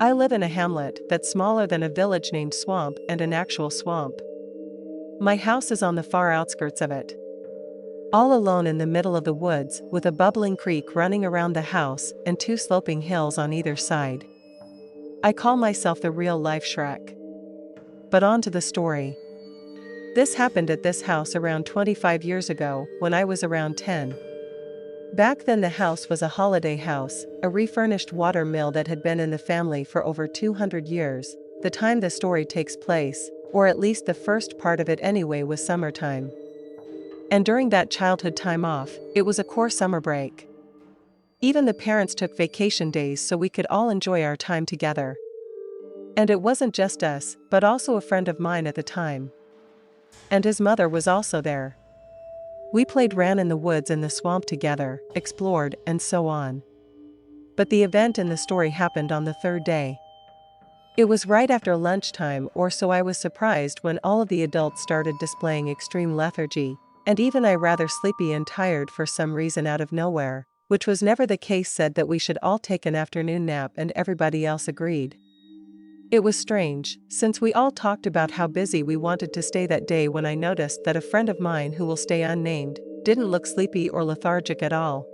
I live in a hamlet that's smaller than a village named Swamp and an actual swamp. My house is on the far outskirts of it. All alone in the middle of the woods, with a bubbling creek running around the house and two sloping hills on either side. I call myself the real-life Shrek. But on to the story. This happened at this house around 25 years ago, when I was around 10. Back then the house was a holiday house, a refurnished water mill that had been in the family for over 200 years. The time the story takes place, or at least the first part of it anyway, was summertime. And during that childhood time off, it was a core summer break. Even the parents took vacation days so we could all enjoy our time together. And it wasn't just us, but also a friend of mine at the time. And his mother was also there. We ran in the woods and the swamp together, explored, and so on. But the event in the story happened on the third day. It was right after lunchtime, or so I was surprised when all of the adults started displaying extreme lethargy, and even I rather sleepy and tired for some reason out of nowhere, which was never the case. Said that we should all take an afternoon nap and everybody else agreed. It was strange, since we all talked about how busy we wanted to stay that day, when I noticed that a friend of mine who will stay unnamed didn't look sleepy or lethargic at all.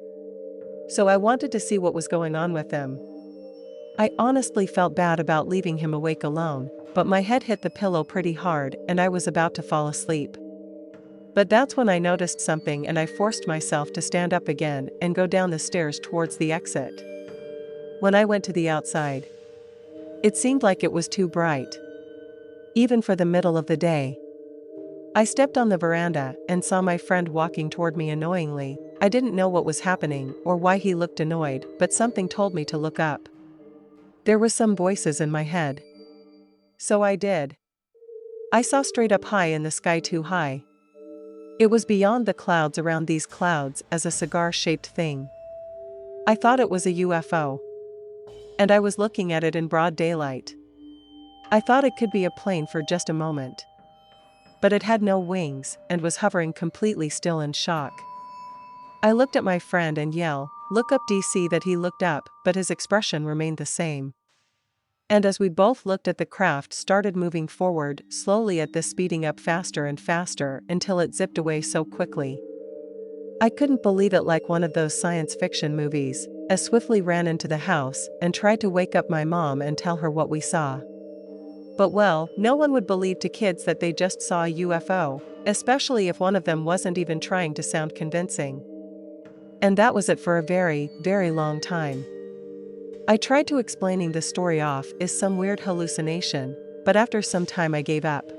So I wanted to see what was going on with him. I honestly felt bad about leaving him awake alone, but my head hit the pillow pretty hard and I was about to fall asleep. But that's when I noticed something and I forced myself to stand up again and go down the stairs towards the exit. When I went to the outside, it seemed like it was too bright, even for the middle of the day. I stepped on the veranda and saw my friend walking toward me annoyingly. I didn't know what was happening or why he looked annoyed, but something told me to look up. There were some voices in my head. So I did. I saw straight up high in the sky, too high. It was beyond the clouds, around these clouds as a cigar-shaped thing. I thought it was a UFO. And I was looking at it in broad daylight. I thought it could be a plane for just a moment. But it had no wings and was hovering completely still in shock. I looked at my friend and yelled, "Look up, DC!" That he looked up, but his expression remained the same. And as we both looked at the craft started moving forward, slowly at this, speeding up faster and faster until it zipped away so quickly. I couldn't believe it, like one of those science fiction movies. I swiftly ran into the house and tried to wake up my mom and tell her what we saw. But well, no one would believe to kids that they just saw a UFO, especially if one of them wasn't even trying to sound convincing. And that was it for a very, very long time. I tried to explaining the story off as some weird hallucination, but after some time I gave up.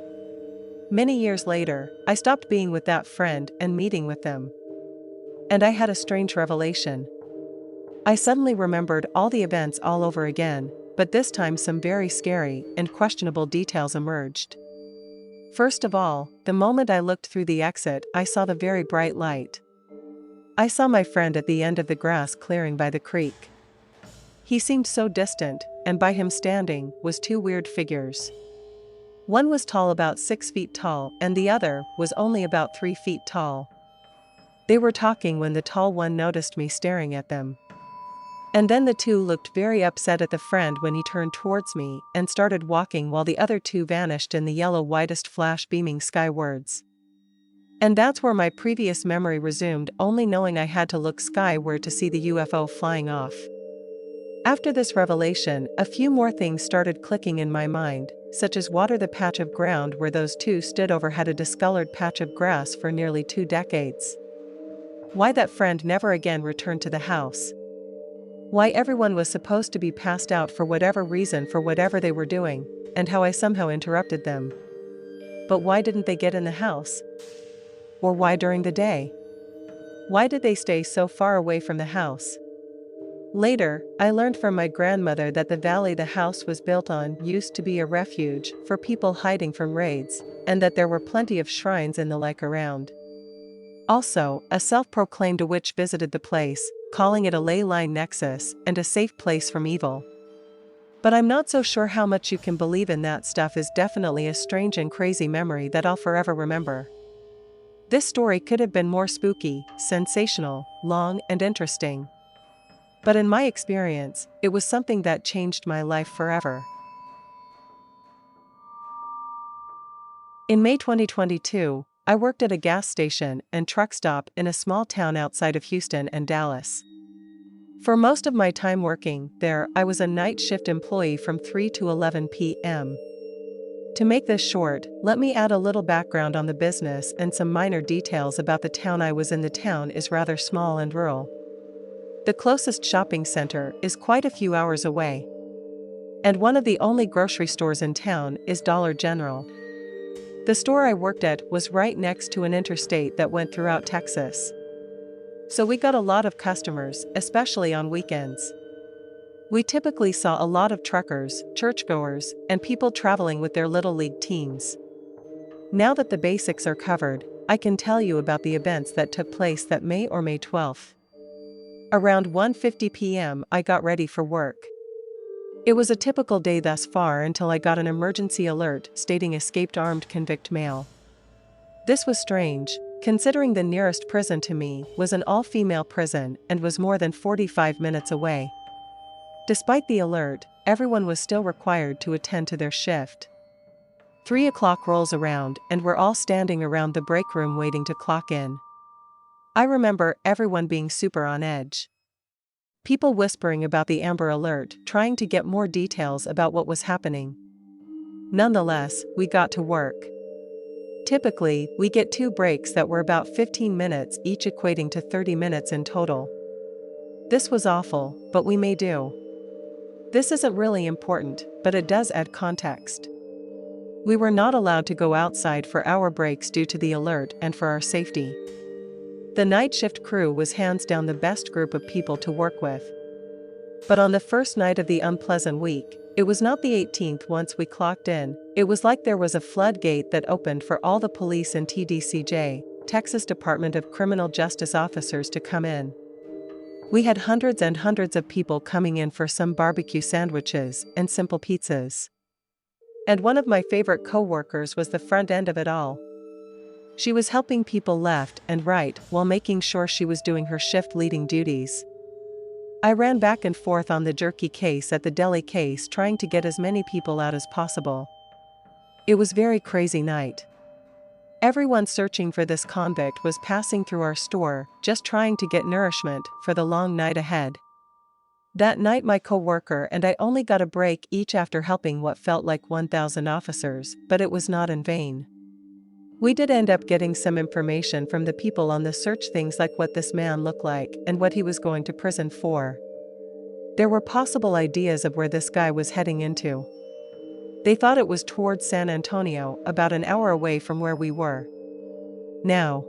Many years later, I stopped being with that friend and meeting with them. And I had a strange revelation. I suddenly remembered all the events all over again, but this time some very scary and questionable details emerged. First of all, the moment I looked through the exit, I saw the very bright light. I saw my friend at the end of the grass clearing by the creek. He seemed so distant, and by him standing was two weird figures. One was tall, about 6 feet tall, and the other was only about 3 feet tall. They were talking when the tall one noticed me staring at them. And then the two looked very upset at the friend when he turned towards me and started walking, while the other two vanished in the yellow whitest flash beaming skywards. And that's where my previous memory resumed, only knowing I had to look skyward to see the UFO flying off. After this revelation, a few more things started clicking in my mind, such as water. The patch of ground where those two stood over had a discolored patch of grass for nearly 2 decades. Why that friend never again returned to the house. Why everyone was supposed to be passed out for whatever reason for whatever they were doing, and how I somehow interrupted them. But why didn't they get in the house? Or why during the day? Why did they stay so far away from the house? Later, I learned from my grandmother that the valley the house was built on used to be a refuge for people hiding from raids, and that there were plenty of shrines in the lake around. Also, a self-proclaimed witch visited the place, calling it a ley line nexus and a safe place from evil. But I'm not so sure how much you can believe in that stuff. Is definitely a strange and crazy memory that I'll forever remember. This story could have been more spooky, sensational, long, and interesting. But in my experience, it was something that changed my life forever. In May 2022, I worked at a gas station and truck stop in a small town outside of Houston and Dallas. For most of my time working there, I was a night shift employee from 3 to 11 p.m. To make this short, let me add a little background on the business and some minor details about the town I was in. The town is rather small and rural. The closest shopping center is quite a few hours away. And one of the only grocery stores in town is Dollar General. The store I worked at was right next to an interstate that went throughout Texas. So we got a lot of customers, especially on weekends. We typically saw a lot of truckers, churchgoers, and people traveling with their Little League teams. Now that the basics are covered, I can tell you about the events that took place that May or May 12th. Around 1:50 p.m. I got ready for work. It was a typical day thus far until I got an emergency alert stating escaped armed convict male. This was strange, considering the nearest prison to me was an all-female prison and was more than 45 minutes away. Despite the alert, everyone was still required to attend to their shift. 3 o'clock rolls around and we're all standing around the break room waiting to clock in. I remember everyone being super on edge. People whispering about the Amber Alert, trying to get more details about what was happening. Nonetheless, we got to work. Typically, we get 2 breaks that were about 15 minutes each, equating to 30 minutes in total. This was awful, but we may do. This isn't really important, but it does add context. We were not allowed to go outside for our breaks due to the alert and for our safety. The night shift crew was hands down the best group of people to work with. But on the first night of the unpleasant week, it was not the 18th. Once we clocked in, it was like there was a floodgate that opened for all the police and TDCJ, Texas Department of Criminal Justice officers to come in. We had hundreds and hundreds of people coming in for some barbecue sandwiches and simple pizzas. And one of my favorite co-workers was the front end of it all. She was helping people left and right while making sure she was doing her shift leading duties. I ran back and forth on the jerky case at the deli case, trying to get as many people out as possible. It was a very crazy night. Everyone searching for this convict was passing through our store, just trying to get nourishment for the long night ahead. That night my co-worker and I only got a break each after helping what felt like 1,000 officers, but it was not in vain. We did end up getting some information from the people on the search, things like what this man looked like and what he was going to prison for. There were possible ideas of where this guy was heading into. They thought it was towards San Antonio, about an hour away from where we were. Now,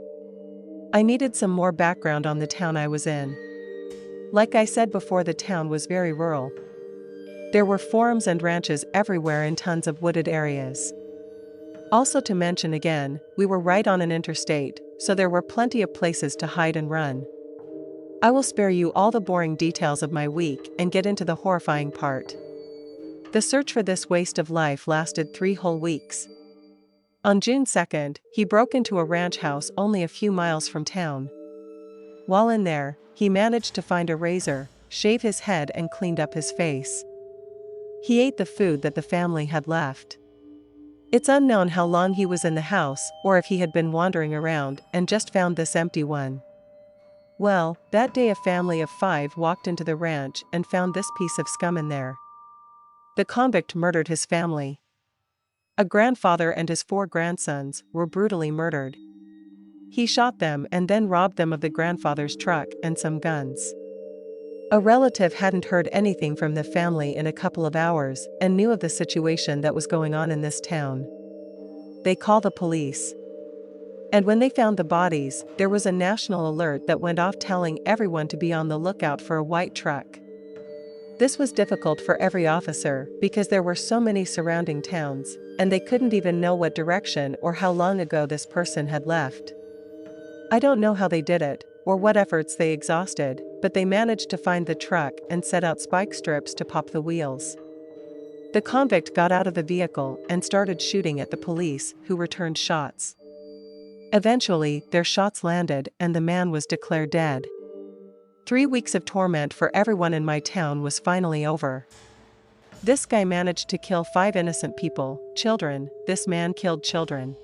I needed some more background on the town I was in. Like I said before, the town was very rural. There were farms and ranches everywhere in tons of wooded areas. Also to mention again, we were right on an interstate, so there were plenty of places to hide and run. I will spare you all the boring details of my week and get into the horrifying part. The search for this waste of life lasted 3 whole weeks. On June 2nd, he broke into a ranch house only a few miles from town. While in there, he managed to find a razor, shave his head and cleaned up his face. He ate the food that the family had left. It's unknown how long he was in the house or if he had been wandering around and just found this empty one. Well, that day a family of 5 walked into the ranch and found this piece of scum in there. The convict murdered his family. A grandfather and his 4 grandsons were brutally murdered. He shot them and then robbed them of the grandfather's truck and some guns. A relative hadn't heard anything from the family in a couple of hours and knew of the situation that was going on in this town. They called the police. And when they found the bodies, there was a national alert that went off telling everyone to be on the lookout for a white truck. This was difficult for every officer because there were so many surrounding towns, and they couldn't even know what direction or how long ago this person had left. I don't know how they did it, or what efforts they exhausted, but they managed to find the truck and set out spike strips to pop the wheels. The convict got out of the vehicle and started shooting at the police, who returned shots. Eventually, their shots landed and the man was declared dead. 3 weeks of torment for everyone in my town was finally over. This guy managed to kill 5 innocent people, children. This man killed children.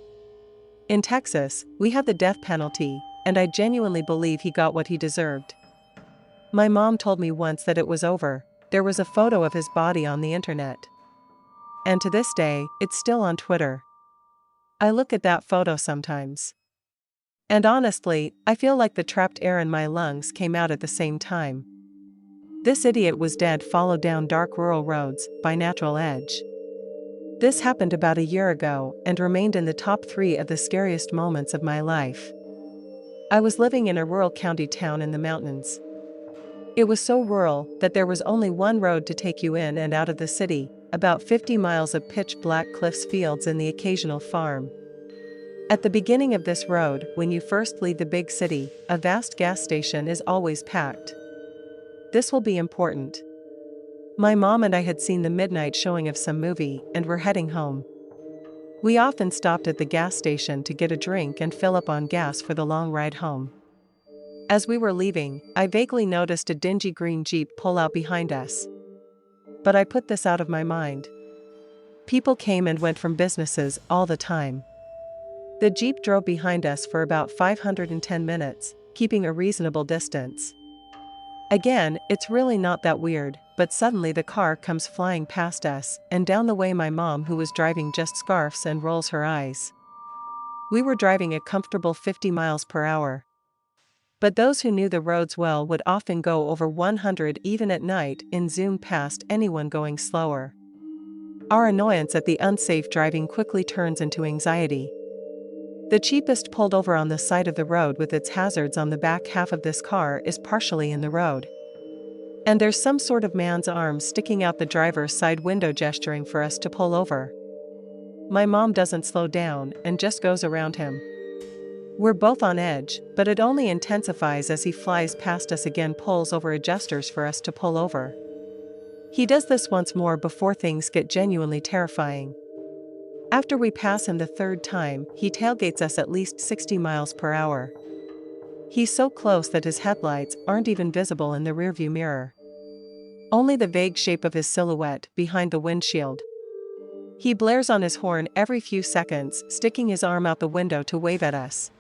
In Texas, we have the death penalty, and I genuinely believe he got what he deserved. My mom told me once that it was over. There was a photo of his body on the internet. And to this day, it's still on Twitter. I look at that photo sometimes. And honestly, I feel like the trapped air in my lungs came out at the same time. This idiot was dead, followed down dark rural roads by natural edge. This happened about a year ago and remained in the top 3 of the scariest moments of my life. I was living in a rural county town in the mountains. It was so rural that there was only one road to take you in and out of the city, about 50 miles of pitch black cliffs, fields, and the occasional farm. At the beginning of this road, when you first leave the big city, a vast gas station is always packed. This will be important. My mom and I had seen the midnight showing of some movie and were heading home. We often stopped at the gas station to get a drink and fill up on gas for the long ride home. As we were leaving, I vaguely noticed a dingy green Jeep pull out behind us. But I put this out of my mind. People came and went from businesses all the time. The Jeep drove behind us for about 510 minutes, keeping a reasonable distance. Again, it's really not that weird, but suddenly the car comes flying past us, and down the way my mom, who was driving, just scarfs and rolls her eyes. We were driving a comfortable 50 miles per hour. But those who knew the roads well would often go over 100 even at night and zoom past anyone going slower. Our annoyance at the unsafe driving quickly turns into anxiety. The cheapest pulled over on the side of the road with its hazards on the back. Half of this car is partially in the road. And there's some sort of man's arm sticking out the driver's side window gesturing for us to pull over. My mom doesn't slow down and just goes around him. We're both on edge, but it only intensifies as he flies past us again, pulls over, adjusters for us to pull over. He does this once more before things get genuinely terrifying. After we pass him the 3rd time, he tailgates us at least 60 miles per hour. He's so close that his headlights aren't even visible in the rearview mirror. Only the vague shape of his silhouette behind the windshield. He blares on his horn every few seconds, sticking his arm out the window to wave at us.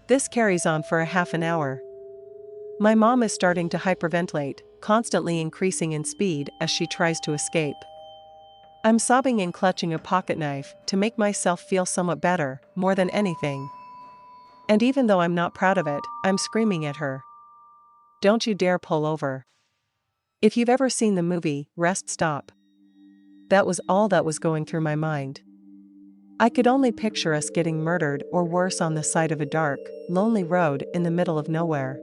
This carries on for a half an hour. My mom is starting to hyperventilate, constantly increasing in speed as she tries to escape. I'm sobbing and clutching a pocket knife to make myself feel somewhat better, more than anything. And even though I'm not proud of it, I'm screaming at her. Don't you dare pull over. If you've ever seen the movie, Rest, Stop. That was all that was going through my mind. I could only picture us getting murdered or worse on the side of a dark, lonely road in the middle of nowhere.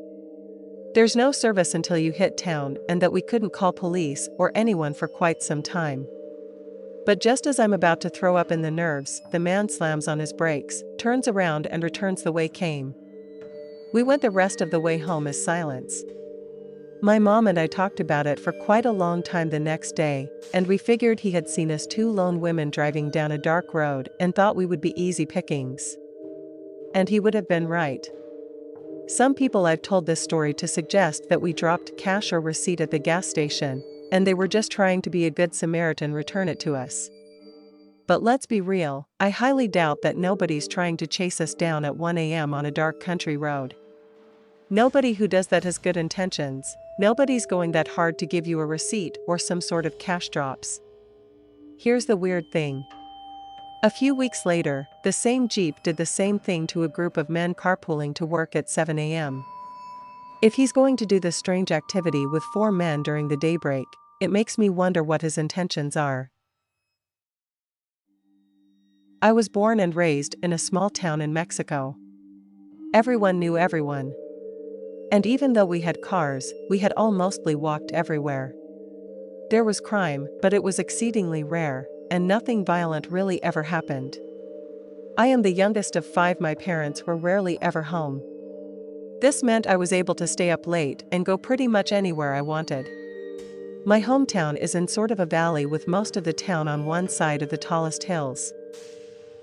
There's no service until you hit town, and that we couldn't call police or anyone for quite some time. But just as I'm about to throw up in the nerves, the man slams on his brakes, turns around and returns the way came. We went the rest of the way home as silence. My mom and I talked about it for quite a long time the next day, and we figured he had seen us 2 lone women driving down a dark road and thought we would be easy pickings. And he would have been right. Some people I've told this story to suggest that we dropped cash or receipt at the gas station, and they were just trying to be a good Samaritan, return it to us. But let's be real, I highly doubt that nobody's trying to chase us down at 1 a.m. on a dark country road. Nobody who does that has good intentions. Nobody's going that hard to give you a receipt or some sort of cash drops. Here's the weird thing. A few weeks later, the same Jeep did the same thing to a group of men carpooling to work at 7 a.m. If he's going to do this strange activity with 4 men during the daybreak, it makes me wonder what his intentions are. I was born and raised in a small town in Mexico. Everyone knew everyone. And even though we had cars, we had all mostly walked everywhere. There was crime, but it was exceedingly rare, and nothing violent really ever happened. I am the youngest of 5. My parents were rarely ever home. This meant I was able to stay up late and go pretty much anywhere I wanted. My hometown is in sort of a valley with most of the town on one side of the tallest hills.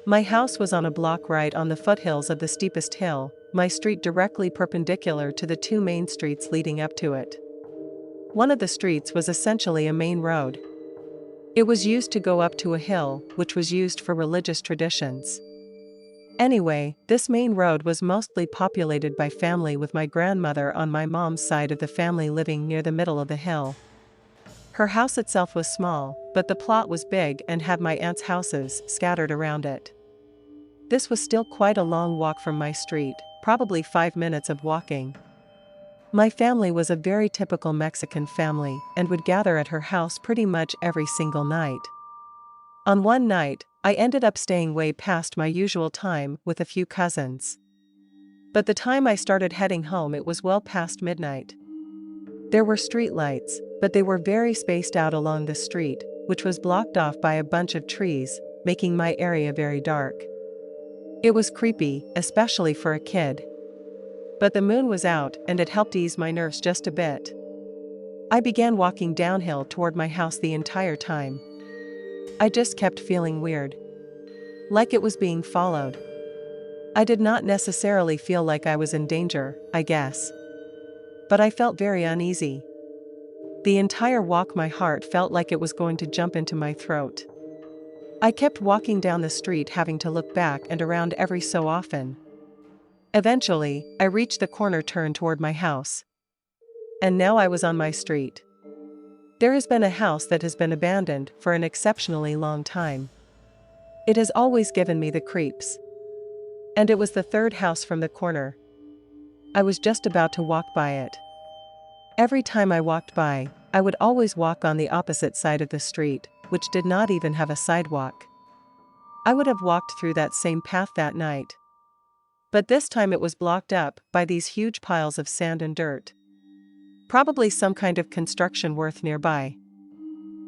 My house was on a block right on the foothills of the steepest hill. my street directly perpendicular to the two main streets leading up to it. One of the streets was essentially a main road. It was used to go up to a hill, which was used for religious traditions. Anyway, this main road was mostly populated by family, with my grandmother on my mom's side of the family living near the middle of the hill. Her house itself was small, but the plot was big and had my aunt's houses scattered around it. This was still quite a long walk from my street, probably 5 minutes of walking. My family was a very typical Mexican family and would gather at her house pretty much every single night. On one night, I ended up staying way past my usual time with a few cousins. But the time I started heading home, it was well past midnight. There were street lights, but they were very spaced out along the street, which was blocked off by a bunch of trees, making my area very dark. It was creepy, especially for a kid. But the moon was out and it helped ease my nerves just a bit. I began walking downhill toward my house the entire time. I just kept feeling weird. Like it was being followed. I did not necessarily feel like I was in danger, I guess. But I felt very uneasy. The entire walk my heart felt like it was going to jump into my throat. I kept walking down the street, having to look back and around every so often. Eventually, I reached the corner turn toward my house. And now I was on my street. There has been a house that has been abandoned for an exceptionally long time. It has always given me the creeps. And it was the third house from the corner. I was just about to walk by it. Every time I walked by, I would always walk on the opposite side of the street, which did not even have a sidewalk. I would have walked through that same path that night. But this time it was blocked up by these huge piles of sand and dirt. Probably some kind of construction work nearby.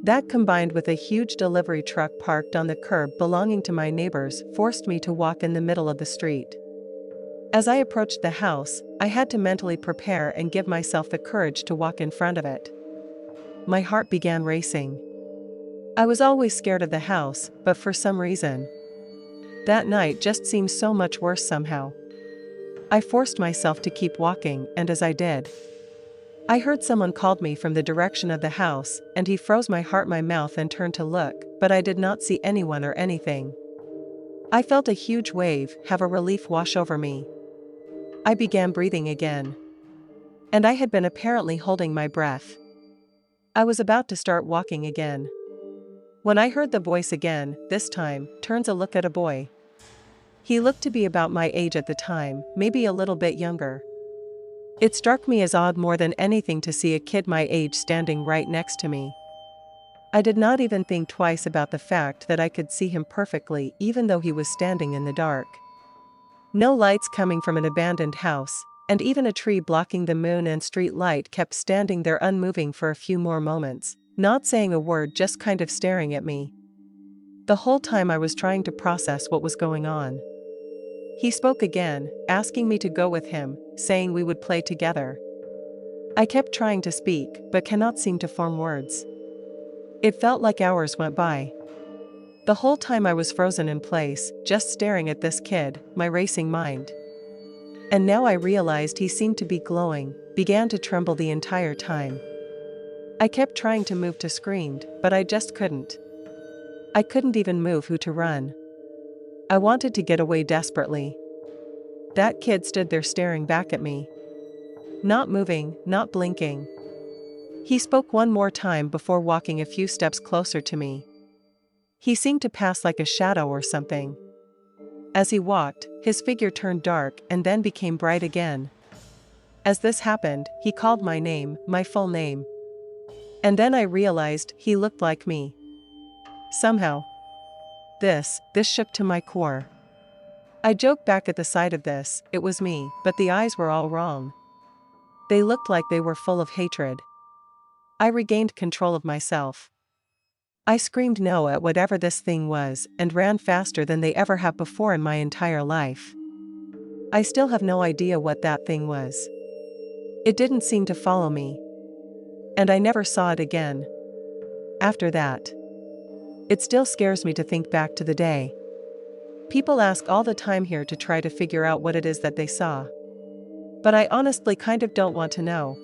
That, combined with a huge delivery truck parked on the curb belonging to my neighbors, forced me to walk in the middle of the street. As I approached the house, I had to mentally prepare and give myself the courage to walk in front of it. My heart began racing. I was always scared of the house, but for some reason, that night just seemed so much worse somehow. I forced myself to keep walking, and as I did, I heard someone called me from the direction of the house, and he froze my heart my mouth and turned to look, but I did not see anyone or anything. I felt a huge wave have a relief wash over me. I began breathing again. And I had been apparently holding my breath. I was about to start walking again. When I heard the voice again, this time, turns a look at a boy. He looked to be about my age at the time, maybe a little bit younger. It struck me as odd more than anything to see a kid my age standing right next to me. I did not even think twice about the fact that I could see him perfectly even though he was standing in the dark. No lights coming from an abandoned house, and even a tree blocking the moon and street light kept standing there unmoving for a few more moments, not saying a word, just kind of staring at me. The whole time I was trying to process what was going on. He spoke again, asking me to go with him, saying we would play together. I kept trying to speak, but cannot seem to form words. It felt like hours went by. The whole time I was frozen in place, just staring at this kid, my racing mind. And now I realized he seemed to be glowing, began to tremble the entire time. I kept trying to move to scream, but I just couldn't. I couldn't even move who to run. I wanted to get away desperately. That kid stood there staring back at me. Not moving, not blinking. He spoke one more time before walking a few steps closer to me. He seemed to pass like a shadow or something. As he walked, his figure turned dark and then became bright again. As this happened, he called my name, my full name. And then I realized he looked like me. Somehow. This shook to my core. I joked back at the sight of this, it was me, but the eyes were all wrong. They looked like they were full of hatred. I regained control of myself. I screamed no at whatever this thing was and ran faster than they ever have before in my entire life. I still have no idea what that thing was. It didn't seem to follow me. And I never saw it again. After that. It still scares me to think back to the day. People ask all the time here to try to figure out what it is that they saw. But I honestly kind of don't want to know.